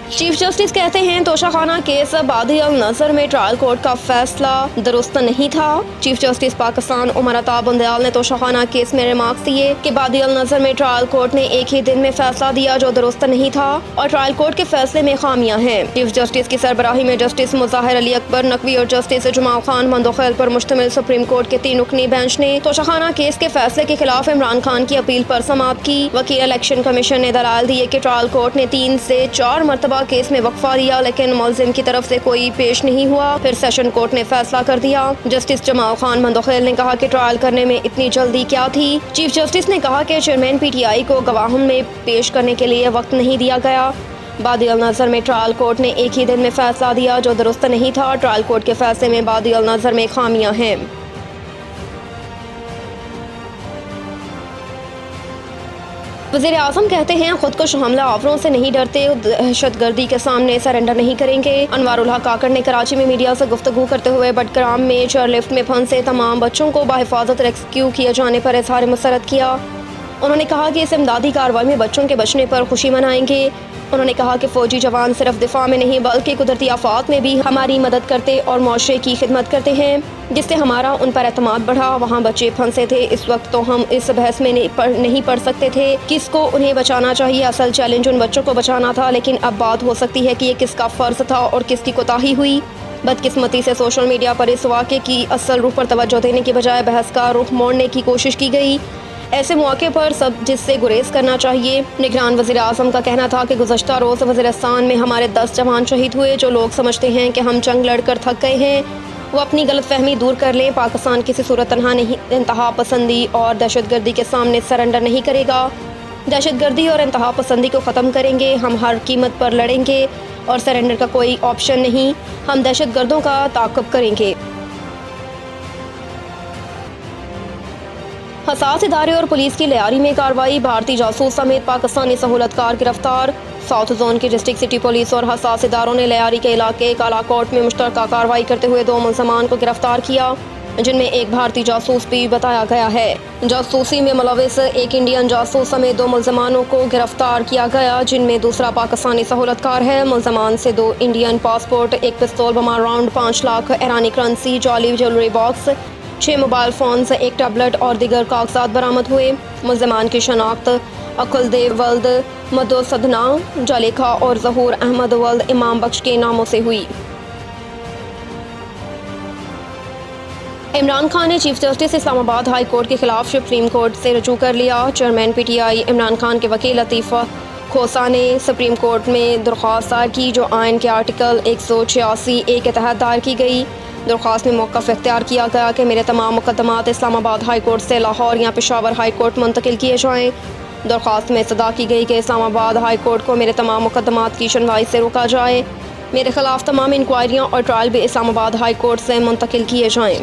Chief justice कहते हैं Toshakhana case बादी अल नजर में ट्रायल कोर्ट का फैसला दुरुस्त नहीं था। चीफ जस्टिस पाकिस्तान उमर अता बुंदयाल ने तोशाखाना केस में रिमार्क्स दिए कि बादी अल नजर में ट्रायल कोर्ट ने एक ही दिन में फैसला दिया जो दुरुस्त नहीं था और ट्रायल कोर्ट के फैसले में खामियां हैं। चीफ जस्टिस की सरबराही में जस्टिस मुजाहिर अली अकबर नकवी और जस्टिस जमाल खान मंदोखेल पर मुश्तमिल सुप्रीम कोर्ट के 3 रुकनी बेंच ने तोशाखाना केस के फैसले के खिलाफ इमरान खान की अपील पर समाअत की। वकील इलेक्शन कमीशन ने दलाल दिए कि ट्रायल कोर्ट ने 3 से 4 मरतबा केस में वक्फा दिया लेकिन मुलजिम की तरफ से कोई पेश नहीं हुआ। फिर सेशन कोर्ट ने फैसला कर दिया। जस्टिस जमाल खान मंदोखेल ने कहा कि ट्रायल करने में इतनी जल्दी क्या थी। चीफ जस्टिस ने कहा कि चेयरमैन PTI को गवाहों में पेश करने के लिए वक्त नहीं दिया गया। बादी अल नजर में ट्रायल कोर्ट ने एक ही दिन में फैसला दिया जो दुरुस्त नहीं था। ट्रायल कोर्ट के फैसले में बादी अल नजर में खामियां हैं। वज़ीर आज़म कहते हैं खुदकुश हमला आवरों से नहीं डरते, दहशतगर्दी के सामने सरेंडर नहीं करेंगे। अनवारुल हक काकड़ ने कराची में मीडिया से गुफ्तगू करते हुए बडग्राम में चेयरलिफ्ट में फंसे तमाम बच्चों को बाहिफाजत रेस्क्यू किए जाने पर इज़हार मसरत किया। उन्होंने कहा कि इस इमदादी कार्रवाई में बच्चों के बचने पर खुशी मनाएंगे। उन्होंने कहा कि फ़ौजी जवान सिर्फ दिफा में नहीं बल्कि कुदरती आफात में भी हमारी मदद करते और मुआशरे की खिदमत करते हैं, जिससे हमारा उन पर एतमाद बढ़ा। वहाँ बच्चे फंसे थे, इस वक्त तो हम इस बहस में नहीं पढ़ सकते थे किसको उन्हें बचाना चाहिए। असल चैलेंज उन बच्चों को बचाना था, लेकिन अब बात हो सकती है कि ये किसका फ़र्ज था और किसकी कोताही हुई। बदकिस्मती से सोशल मीडिया पर इस वाक़े की असल रुख पर तवज्जो देने की बजाय बहस का रुख मोड़ने की कोशिश की गई। ऐसे मौके पर सब जिससे गुरेज करना चाहिए। निगरान वज़ीर आज़म का कहना था कि गुज़श्ता रोज़ वज़ीरिस्तान में हमारे 10 जवान शहीद हुए। जो लोग समझते हैं कि हम जंग लड़कर थक गए हैं वो अपनी गलत फहमी दूर कर लें। पाकिस्तान किसी सूरत तनहा नहीं इंतहा पसंदी और दहशतगर्दी के सामने सरेंडर नहीं करेगा। दहशतगर्दी और इंतहा पसंदी को ख़त्म करेंगे। हम हर कीमत पर लड़ेंगे और सरेंडर का कोई ऑप्शन नहीं। हम दहशतगर्दों का ताक़ुब करेंगे। हसास इदारे और पुलिस की लियारी में कार्रवाई। भारतीय जासूस समेत पाकिस्तानी सहूलतकार गिरफ्तार। साउथ जोन की डिस्ट्रिक्ट सिटी पुलिस और हसास इदारों ने लियारी के इलाके कालाकोट में मुश्तरका कार्रवाई करते हुए 2 मुलज़मान को गिरफ्तार किया, जिनमें एक भारतीय जासूस भी बताया गया है। जासूसी में मुलविस एक इंडियन जासूस समेत 2 मुलज़मानों को गिरफ्तार किया गया, जिनमें दूसरा पाकिस्तानी सहूलतकार है। मुलज़मान से 2 इंडियन पासपोर्ट, 1 पिस्तौल बम राउंड, 5 लाख ईरानी करेंसी, जाली jewellery box, 6 mobile phones, 1 tablet और दीगर कागजात बरामद हुए। मुलज़मान की शनाख्त अकुल देव वल्द मदो सदना जलेखा और ज़हूर अहमद वल्द इमाम बख्श के नामों से हुई। इमरान खान ने chief justice Islamabad high court के खिलाफ सुप्रीम कोर्ट से रजू कर लिया। चेयरमैन PTI इमरान खान के वकील लतीफ़ा खोसा ने सुप्रीम कोर्ट में दरख्वास्त दायर की, जो आइन के आर्टिकल 186A के तहत दायर की गई। दरख्वास्त में मौक़िफ़ इख्तियार किया गया कि मेरे तमाम मुकदमात इस्लामाबाद हाई कोर्ट से लाहौर या पेशावर हाई कोर्ट मुंतकिल किए जाएँ। दरख्वास्त में सदा की गई कि इस्लामाबाद हाई कोर्ट को मेरे तमाम मुकदमात की सुनवाई से रोका जाए। मेरे खिलाफ तमाम इंक्वायरियाँ और ट्रायल भी इस्लामाबाद हाई कोर्ट से मुंतकिल किए जाएँ।